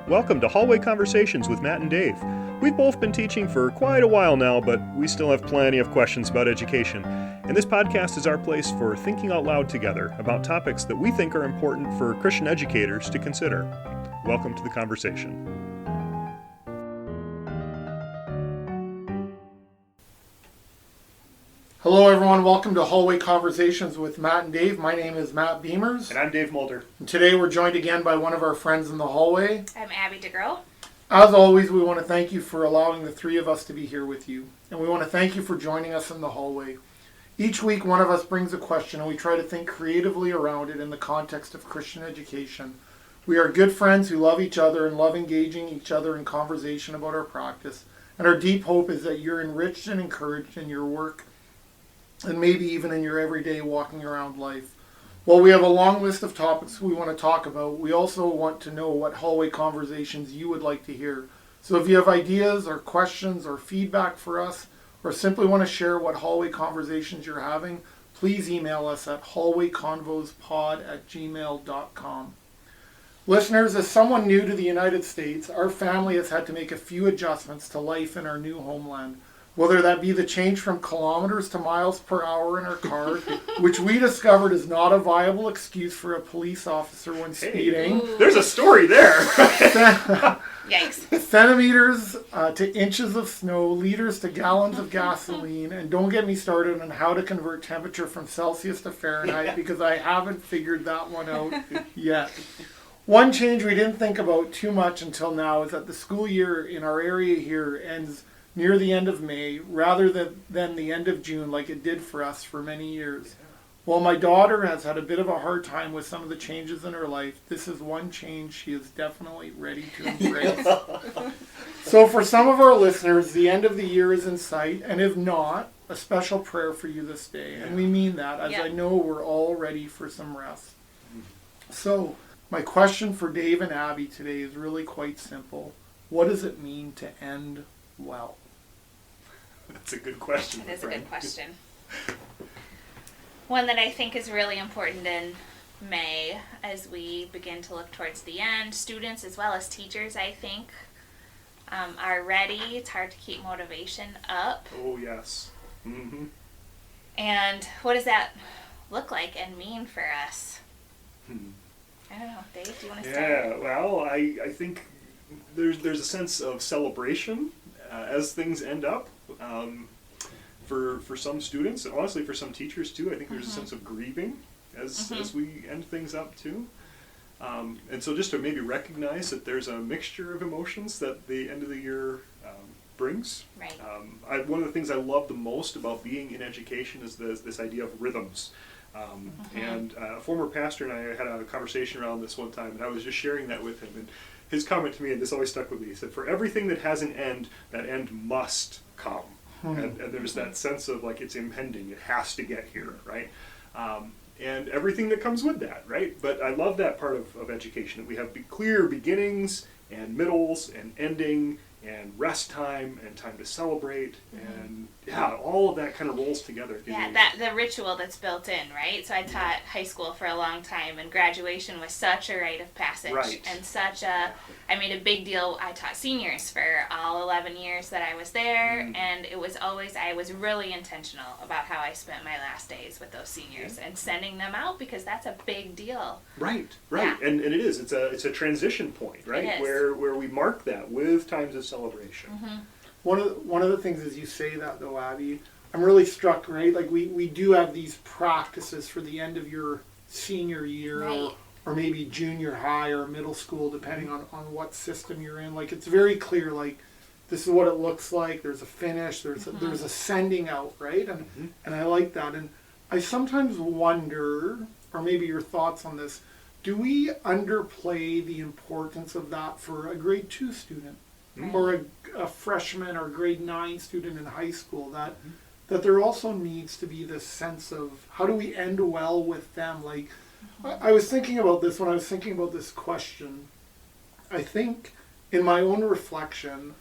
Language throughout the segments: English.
Welcome to Hallway Conversations with Matt and Dave. We've both been teaching for quite a while now, but we still have plenty of questions about education. And this podcast is our place for thinking out loud together about topics that we think are important for Christian educators to consider. Welcome to the conversation. Hello everyone, welcome to Hallway Conversations with Matt and Dave. My name is Matt Beamers. And I'm Dave Mulder. And today we're joined again by one of our friends in the hallway. I'm Abby DeGroat. As always, we want to thank you for allowing the three of us to be here with you. And we want to thank you for joining us in the hallway. Each week one of us brings a question and we try to think creatively around it in the context of Christian education. We are good friends who love each other and love engaging each other in conversation about our practice. And our deep hope is that you're enriched and encouraged in your work and maybe even in your everyday walking around life. While we have a long list of topics we want to talk about, we also want to know what hallway conversations you would like to hear. So if you have ideas or questions or feedback for us, or simply want to share what hallway conversations you're having, please email us at hallwayconvospod@gmail.com. Listeners, as someone new to the United States, our family has had to make a few adjustments to life in our new homeland. Whether that be the change from kilometers to miles per hour in our car, which we discovered is not a viable excuse for a police officer when speeding. Hey, there's a story there. Yikes. Centimeters to inches of snow, liters to gallons of gasoline, and don't get me started on how to convert temperature from Celsius to Fahrenheit because I haven't figured that one out yet. One change we didn't think about too much until now is that the school year in our area here ends near the end of May rather than the end of June like it did for us for many years. While my daughter has had a bit of a hard time with some of the changes in her life, this is one change she is definitely ready to embrace. So for some of our listeners, the end of the year is in sight, and if not, a special prayer for you this day. And we mean that, as I know we're all ready for some rest. So my question for Dave and Abby today is really quite simple. What does it mean to end well? That's a good question. It is a good question. One that I think is really important in May as we begin to look towards the end. Students as well as teachers, I think, are ready. It's hard to keep motivation up. Oh, yes. Mm-hmm. And what does that look like and mean for us? I don't know. Dave, do you want to start? Yeah, well, I think there's a sense of celebration as things end up. For some students, and honestly for some teachers too, I think there's a sense of grieving as we end things up too. And so just to maybe recognize that there's a mixture of emotions that the end of the year brings. Right. One of the things I love the most about being in education is this idea of rhythms. And a former pastor and I had a conversation around this one time, and I was just sharing that with him. And his comment to me, and this always stuck with me, he said, for everything that has an end, that end must come. And there's that sense of like it's impending, it has to get here, right? And everything that comes with that, right? But I love that part of education, that we have clear beginnings and middles and ending and rest time and time to celebrate, and all of that kind of rolls together. Yeah, the ritual that's built in, right? So I taught high school for a long time, and graduation was such a rite of passage, and such a, I made a big deal. I taught seniors for all 11 years that I was there, and it was always, I was really intentional about how I spent my last days with those seniors and sending them out, because that's a big deal. Right. Yeah. And it is. It's a transition point, right? Where we mark that with times of celebration. One of the things as you say that though, Abby, I'm really struck, right? Like we do have these practices for the end of your senior year, right, or maybe junior high or middle school, depending on what system you're in. Like it's very clear, like this is what it looks like. There's a finish. There's a sending out, right? And I like that. And I sometimes wonder, or maybe your thoughts on this, do we underplay the importance of that for a grade 2 student? Or a freshman or grade 9 student in high school, that there also needs to be this sense of how do we end well with them? Like, I was thinking about this when I was thinking about this question. I think in my own reflection,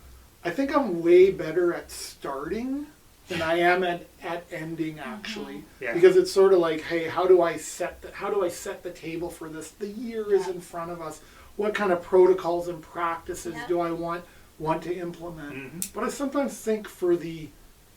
I think I'm way better at starting than I am at ending actually. Yeah. Because it's sort of like, hey, how do I set the table for this? The year is in front of us. What kind of protocols and practices do I want to implement? But I sometimes think for the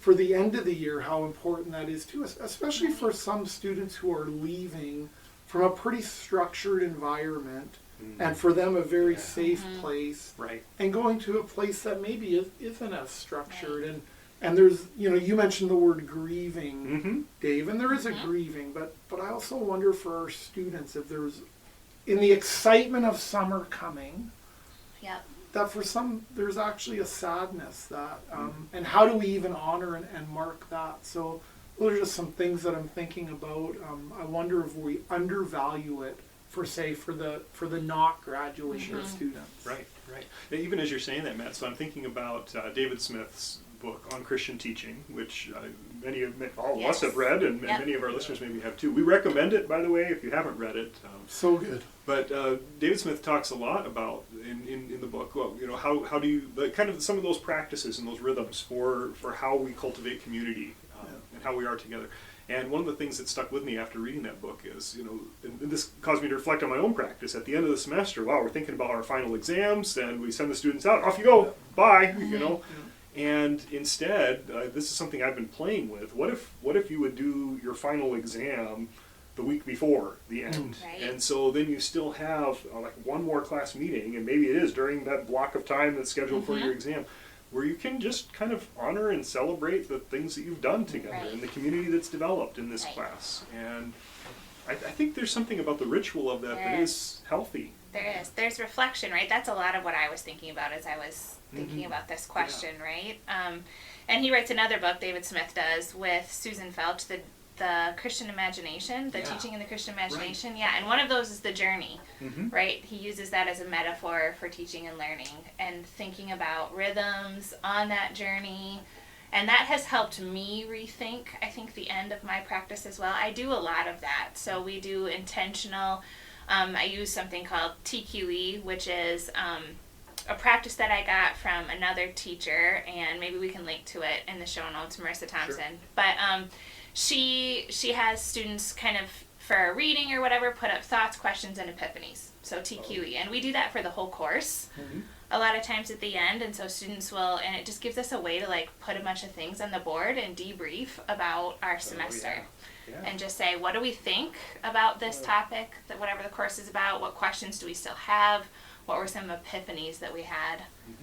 end of the year how important that is too, especially for some students who are leaving from a pretty structured environment and for them a very safe place, right, and going to a place that maybe isn't as structured. And there's, you mentioned the word grieving, Dave, and there is a grieving, but I also wonder for our students if there's, in the excitement of summer coming, that for some there's actually a sadness that, and how do we even honor and mark that? So those are just some things that I'm thinking about. I wonder if we undervalue it for the not graduating students. Right. Even as you're saying that, Matt, so I'm thinking about David Smith's book on Christian teaching, which all of us have read, and many of our listeners maybe have too. We recommend it, by the way, if you haven't read it. So good. But David Smith talks a lot about in the book, well, how do you kind of some of those practices and those rhythms for how we cultivate community and how we are together. And one of the things that stuck with me after reading that book is, and this caused me to reflect on my own practice. At the end of the semester, wow, we're thinking about our final exams, and we send the students out, off you go, bye, And instead, this is something I've been playing with. What if you would do your final exam the week before the end? Right. And so then you still have like one more class meeting, and maybe it is during that block of time that's scheduled for your exam, where you can just kind of honor and celebrate the things that you've done together and the community that's developed in this class. And I think there's something about the ritual of that is healthy. There is. There's reflection, right? That's a lot of what I was thinking about as I was thinking about this question, right? And he writes another book, David Smith does, with Susan Felch, the Christian imagination, the teaching in the Christian imagination. Right. Yeah, and one of those is the journey, right? He uses that as a metaphor for teaching and learning and thinking about rhythms on that journey. And that has helped me rethink, I think, the end of my practice as well. I do a lot of that. So we do intentional, I use something called TQE, which is a practice that I got from another teacher, and maybe we can link to it in the show notes, Marissa Thompson. Sure. But she has students kind of, for a reading or whatever, put up thoughts, questions, and epiphanies. So TQE. And we do that for the whole course a lot of times at the end. And so students will, and it just gives us a way to like put a bunch of things on the board and debrief about our semester. And just say, what do we think about this topic, that whatever the course is about? What questions do we still have? What were some epiphanies that we had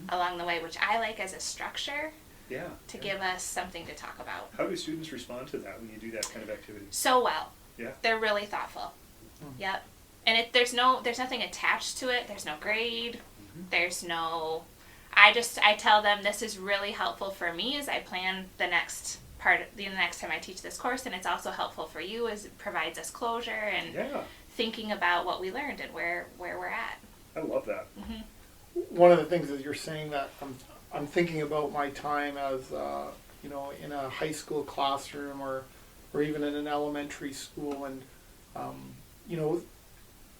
along the way, which I like as a structure to give us something to talk about. How do students respond to that when you do that kind of activity? So well. Yeah. They're really thoughtful. Yep. And there's nothing attached to it. There's no grade. There's no, I tell them this is really helpful for me as I plan the next time I teach this course, and it's also helpful for you as it provides us closure and thinking about what we learned and where we're at. I love that. One of the things that you're saying that I'm thinking about my time as in a high school classroom or even in an elementary school, and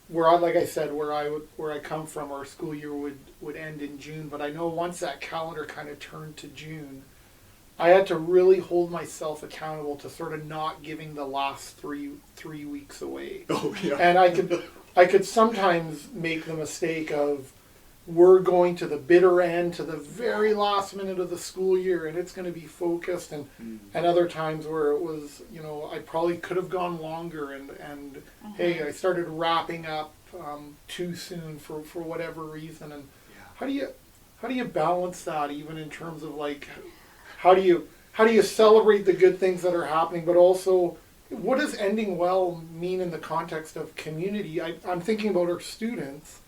where I come from, our school year would end in June, but I know once that calendar kind of turned to June, I had to really hold myself accountable to sort of not giving the last three weeks away. Oh yeah. And I could sometimes make the mistake of, we're going to the bitter end, to the very last minute of the school year, and it's going to be focused, and other times where it was, I probably could have gone longer, and hey, I started wrapping up too soon for whatever reason. And how do you balance that, even in terms of like, how do you celebrate the good things that are happening, but also, what does ending well mean in the context of community? I'm thinking about our students,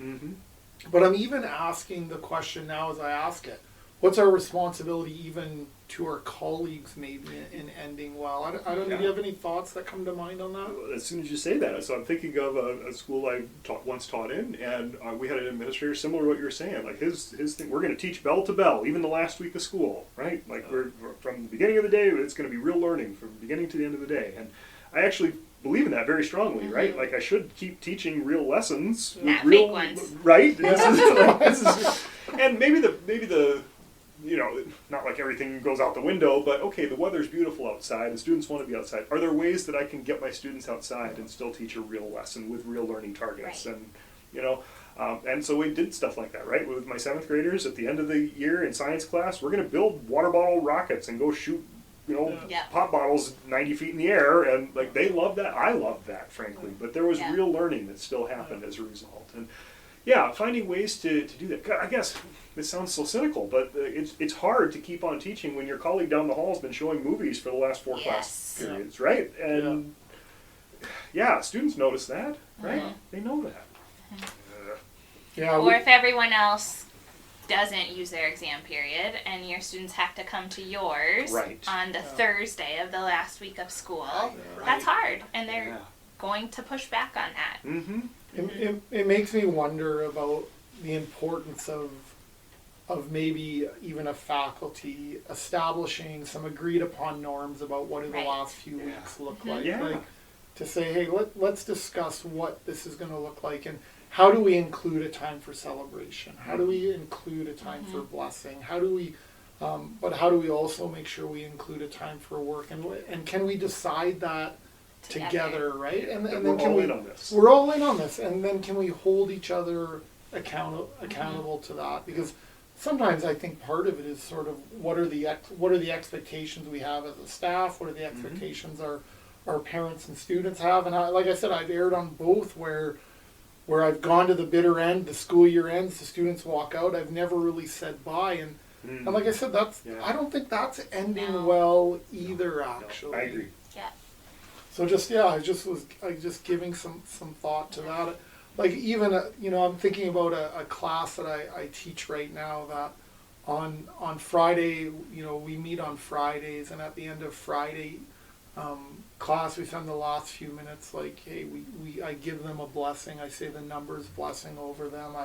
but I'm even asking the question now as I ask it, what's our responsibility even to our colleagues maybe in ending well? I don't know, do you have any thoughts that come to mind on that? As soon as you say that, so I'm thinking of a school I once taught in, and we had an administrator similar to what you're saying. Like his thing, we're going to teach bell to bell, even the last week of school, right? Like we're from the beginning of the day, it's going to be real learning from the beginning to the end of the day. And I actually believe in that very strongly, right? Like I should keep teaching real lessons, not real fake ones, right? And maybe the not like everything goes out the window, but okay, the weather's beautiful outside and students want to be outside. Are there ways that I can get my students outside and still teach a real lesson with real learning targets? Right. And, and so we did stuff like that, right? With my 7th graders at the end of the year in science class, we're going to build water bottle rockets and go shoot, Yeah. pop bottles 90 feet in the air. And like, they loved that. I loved that, frankly. But there was Yeah. real learning that still happened as a result. And yeah, finding ways to do that. I guess this sounds so cynical, but it's hard to keep on teaching when your colleague down the hall has been showing movies for the last 4 class periods, right? And yeah, students notice that, right? Mhm. They know that. Yeah. Or if everyone else doesn't use their exam period and your students have to come to yours Right. on the Thursday of the last week of school, Right. that's hard. And they're Yeah. going to push back on that. Mm-hmm. It makes me wonder about the importance of maybe even a faculty establishing some agreed upon norms about what do the Right. last few weeks look like. Yeah. Like to say, hey, let's discuss what this is going to look like and how do we include a time for celebration? How do we include a time for blessing? How do we, but how do we also make sure we include a time for work? And can we decide that together, right? And That then we're can all we, in on this. we're all in on this, and then can we hold each other accountable to that? Because sometimes I think part of it is sort of what are the expectations we have as a staff? What are the expectations our parents and students have? And like I said, I've erred on both where I've gone to the bitter end. The school year ends, the students walk out. I've never really said bye, and like I said, I don't think that's ending well either. Actually, I agree. Yeah. So I just giving some thought to that. Like even I'm thinking about a class that I teach right now that on Friday, we meet on Fridays, and at the end of Friday class we spend the last few minutes like, hey, I give them a blessing. I say the numbers blessing over them.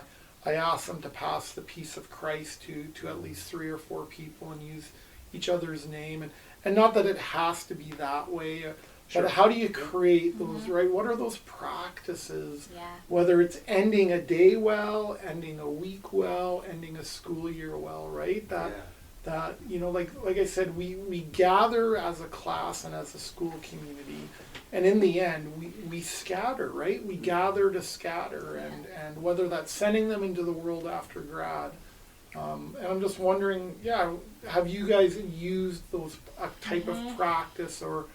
I ask them to pass the peace of Christ to at least 3 or 4 people and use each other's name, and not that it has to be that way. Sure. But how do you create those, right? What are those practices? Yeah. Whether it's ending a day well, ending a week well, ending a school year well, right? That like I said, we gather as a class and as a school community, and in the end, we scatter, right? We gather to scatter, and whether that's sending them into the world after grad. And I'm just wondering, have you guys used those type of practice or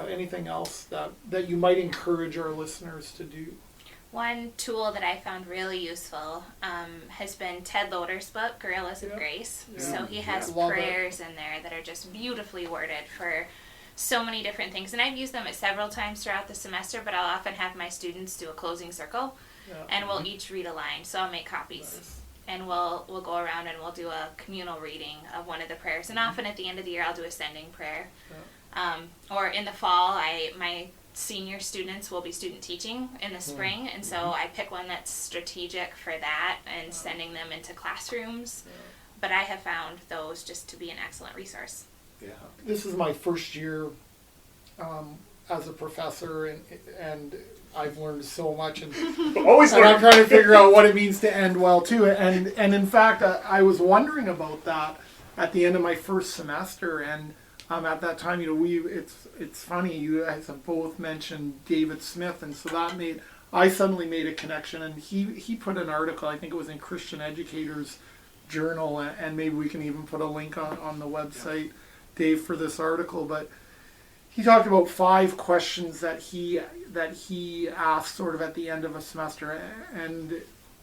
anything else that you might encourage our listeners to do? One tool that I found really useful has been Ted Loder's book, Gorillas of Grace. Yeah. So he has Love it. prayers in there that are just beautifully worded for so many different things. And I've used them several times throughout the semester, but I'll often have my students do a closing circle, and we'll each read a line. So I'll make copies. Nice. And we'll go around and we'll do a communal reading of one of the prayers. And often at the end of the year, I'll do a sending prayer. Or in the fall, my senior students will be student teaching in the spring, and so I pick one that's strategic for that and sending them into classrooms. But I have found those just to be an excellent resource. Yeah. This is my first year as a professor, and I've learned so much, and Always and I'm learn. trying to figure out what it means to end well too. And in fact, I was wondering about that at the end of my first semester, and at that time, it's funny, you guys have both mentioned David Smith, and so I suddenly made a connection, and he put an article, I think it was in Christian Educators Journal, and maybe we can even put a link on the website, Dave, for this article, but he talked about 5 questions that he asked sort of at the end of a semester, and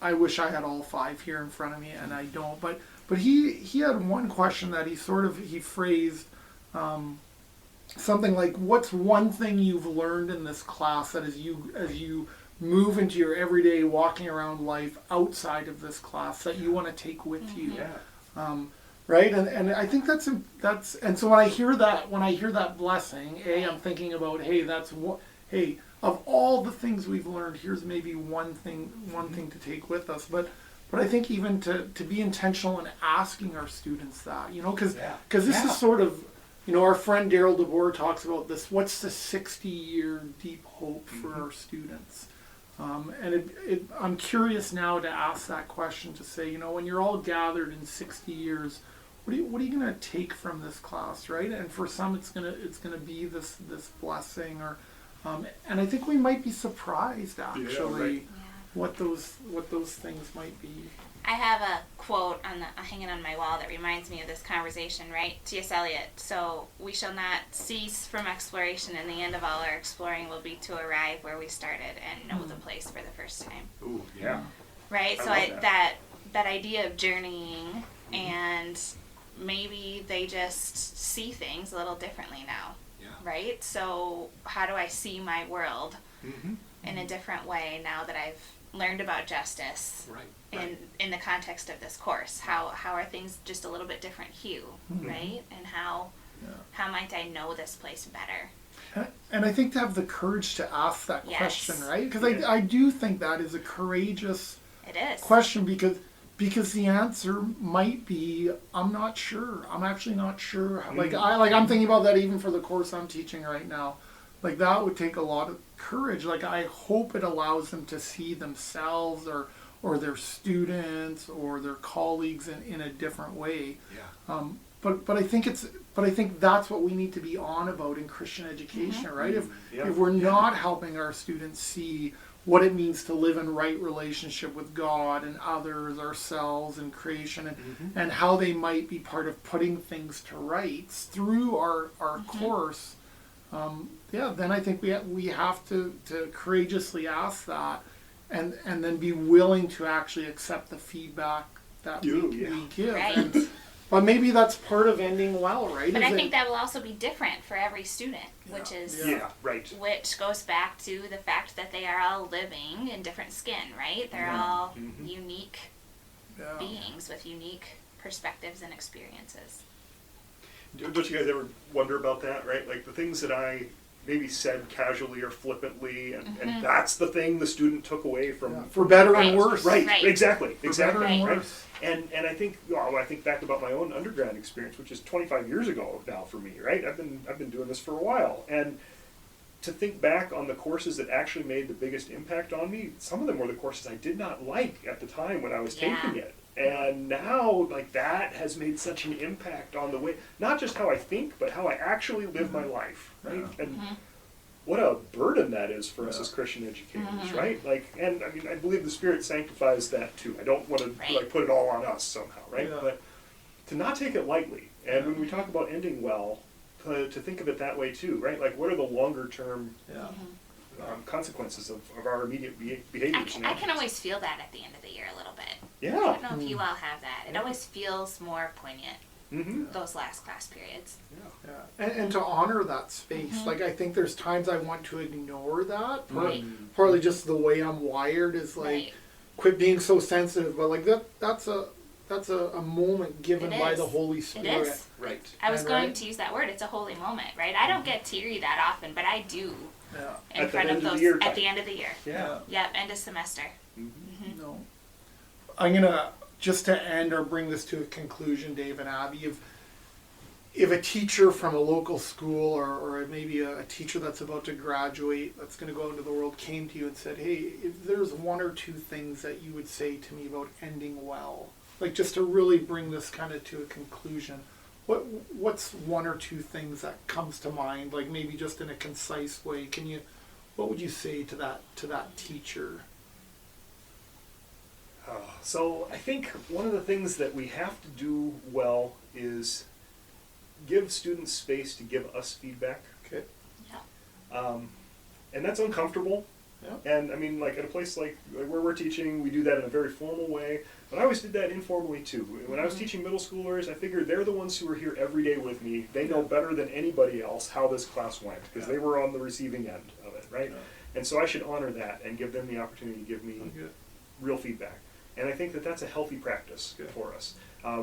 I wish I had all 5 here in front of me, and I don't, but he had one question that he phrased something like, what's one thing you've learned in this class that as you move into your everyday walking around life outside of this class that you want to take with you? Right? And I think that's and so when I hear that blessing, I'm thinking about, hey, of all the things we've learned, here's maybe one thing to take with us, but I think even to be intentional in asking our students that, because this is sort of, our friend Daryl DeBoer talks about this, what's the 60-year deep hope for our students? I'm curious now to ask that question, to say, when you're all gathered in 60 years, what are you going to take from this class, right? And for some, it's gonna be this blessing, or and I think we might be surprised actually what those things might be. I have a quote hanging on my wall that reminds me of this conversation, right? T.S. Eliot. So, we shall not cease from exploration, and the end of all our exploring will be to arrive where we started and know the place for the first time. Ooh, yeah. Right? That idea of journeying, and maybe they just see things a little differently now. Yeah. Right? So, how do I see my world in a different way now that I've learned about justice? Right. In the context of this course, how are things just a little bit different hue, right? And how might I know this place better? And I think to have the courage to ask that question, right? Because I do think that is a courageous question, because the answer might be, I'm not sure. I'm actually not sure. I'm thinking about that even for the course I'm teaching right now. Like, that would take a lot of courage. Like, I hope it allows them to see themselves or their students or their colleagues in a different way. Yeah. But I think that's what we need to be on about in Christian education, right? If we're not helping our students see what it means to live in right relationship with God and others, ourselves, and creation, and how they might be part of putting things to rights through our course, then I think we have to courageously ask that. And then be willing to actually accept the feedback that we give. Right. But maybe that's part of ending well, right? But I think that will also be different for every student, which goes back to the fact that they are all living in different skin, right? They're all unique beings with unique perspectives and experiences. Don't you guys ever wonder about that, right? Like, the things that I maybe said casually or flippantly, and that's the thing the student took away from for better and worse. Right. Exactly. For better and worse. And I think, when I think back about my own undergrad experience, which is 25 years ago now for me, right? I've been doing this for a while, and to think back on the courses that actually made the biggest impact on me, some of them were the courses I did not like at the time when I was taking it. And now, like, that has made such an impact on the way, not just how I think, but how I actually live my life, right? And what a burden that is for us as Christian educators, right? Like, and I mean, I believe the Spirit sanctifies that too. I don't want to like put it all on us somehow, right? But to not take it lightly, and when we talk about ending well, to think of it that way too, right? Like, what are the longer term consequences of our immediate behaviors? I can always feel that at the end of the year a little bit. Yeah. I don't know if you all have that. It always feels more poignant, those last class periods. And to honor that space. Like, I think there's times I want to ignore that. Partly just the way I'm wired is like, quit being so sensitive. But like that's a moment given by the Holy Spirit. It is. Right. I was going to use that word. It's a holy moment, right? I don't get teary that often, but I do. In front of those at the end of the year. Yep, end of semester. No. I'm gonna, just to end or bring this to a conclusion, Dave and Abby, if a teacher from a local school or maybe a teacher that's about to graduate, that's going to go into the world, came to you and said, hey, if there's one or two things that you would say to me about ending well, like, just to really bring this kind of to a conclusion, what's one or two things that comes to mind, like maybe just in a concise way? What would you say to that teacher? So I think one of the things that we have to do well is give students space to give us feedback. Okay. Yeah. And that's uncomfortable. Yeah. And I mean, like, at a place like where we're teaching, we do that in a very formal way. But I always did that informally too. When I was teaching middle schoolers, I figured they're the ones who are here every day with me. They know better than anybody else how this class went, because they were on the receiving end of it, right? Yeah. And so I should honor that and give them the opportunity to give me real feedback. And I think that that's a healthy practice for us.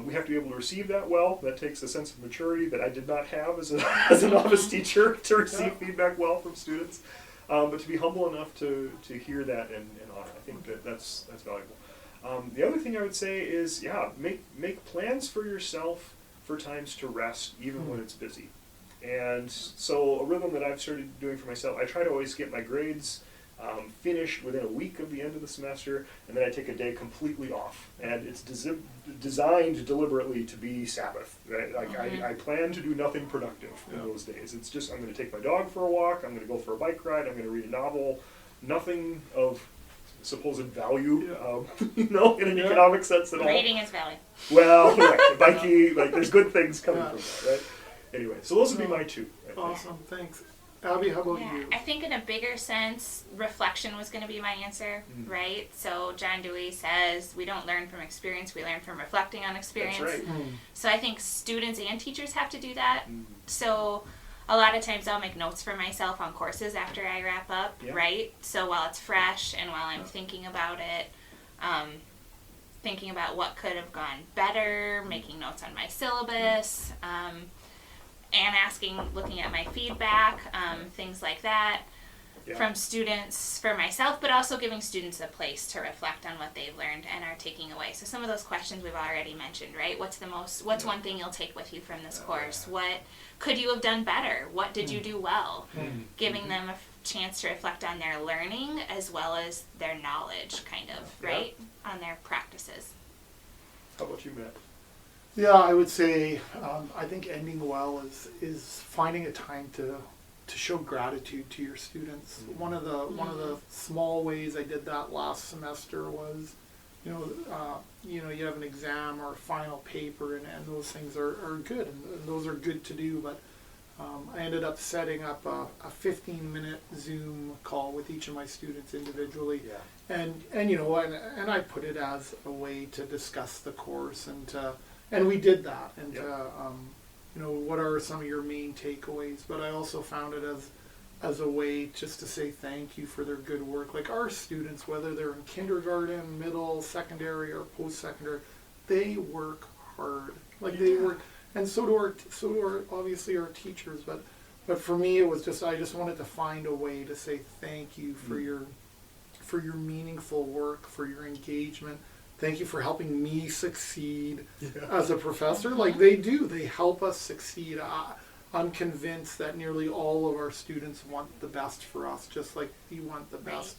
We have to be able to receive that well. That takes a sense of maturity that I did not have as a novice teacher to receive feedback well from students. But to be humble enough to hear that and honor, I think that's valuable. The other thing I would say is, make plans for yourself for times to rest, even when it's busy. And so a rhythm that I've started doing for myself, I try to always get my grades finished within a week of the end of the semester, and then I take a day completely off. And it's designed deliberately to be Sabbath. Right? Like I plan to do nothing productive in those days. It's just, I'm going to take my dog for a walk, I'm going to go for a bike ride, I'm going to read a novel, nothing of supposed value, in an economic sense at all. Reading is value. Well, right, biking, like there's good things coming from that, right? Anyway, so those would be my two. Awesome, thanks. Abby, how about you? I think in a bigger sense, reflection was going to be my answer, right? So John Dewey says we don't learn from experience, we learn from reflecting on experience. That's right. So I think students and teachers have to do that. So a lot of times I'll make notes for myself on courses after I wrap up, right? So while it's fresh and while I'm thinking about it, thinking about what could have gone better, making notes on my syllabus, and looking at my feedback, things like that from students for myself, but also giving students a place to reflect on what they've learned and are taking away. So some of those questions we've already mentioned, right? What's one thing you'll take with you from this course? What could you have done better? What did you do well? Giving them a chance to reflect on their learning as well as their knowledge, kind of, right? On their practices. How about you, Matt? Yeah, I would say I think ending well is finding a time to show gratitude to your students. One of the small ways I did that last semester was, you have an exam or a final paper, and those things are good, and those are good to do. But I ended up setting up a 15-minute Zoom call with each of my students individually, and I put it as a way to discuss the course and we did that, and what are some of your main takeaways? But I also found it as a way just to say thank you for their good work. Like our students, whether they're in kindergarten, middle, secondary, or post-secondary, they work hard. Like they work, and so do our obviously our teachers. But for me, it was I just wanted to find a way to say thank you for your meaningful work, for your engagement. Thank you for helping me succeed as a professor. Like they help us succeed. I'm convinced that nearly all of our students want the best for us, just like we want the best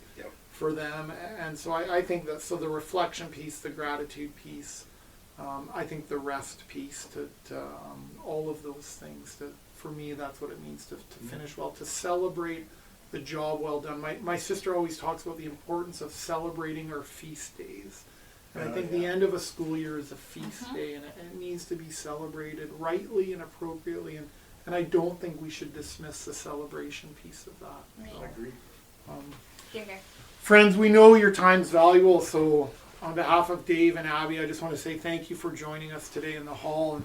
for them. And so I think that, so the reflection piece, the gratitude piece, I think the rest piece, to all of those things, for me, that's what it means to finish well, to celebrate the job well done. My sister always talks about the importance of celebrating our feast days. And I think the end of a school year is a feast day, and it needs to be celebrated rightly and appropriately. And I don't think we should dismiss the celebration piece of that. Right. I agree. Here. Friends, we know your time's valuable, so on behalf of Dave and Abby, I just want to say thank you for joining us today in the hall.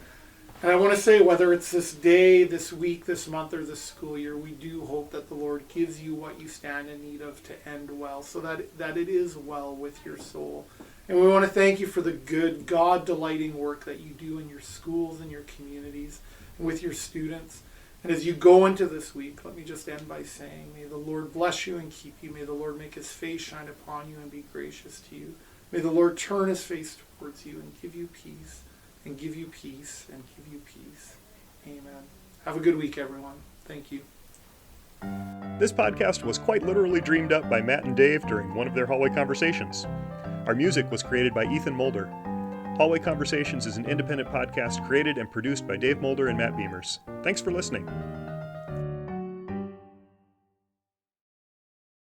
And I want to say, whether it's this day, this week, this month, or this school year, we do hope that the Lord gives you what you stand in need of to end well, so that it is well with your soul. And we want to thank you for the good, God-delighting work that you do in your schools and your communities and with your students. And as you go into this week, let me just end by saying, may the Lord bless you and keep you. May the Lord make his face shine upon you and be gracious to you. May the Lord turn his face towards you and give you peace, and give you peace, and give you peace. Amen. Have a good week, everyone. Thank you. This podcast was quite literally dreamed up by Matt and Dave during one of their hallway conversations. Our music was created by Ethan Mulder. Hallway Conversations is an independent podcast created and produced by Dave Mulder and Matt Beamers. Thanks for listening.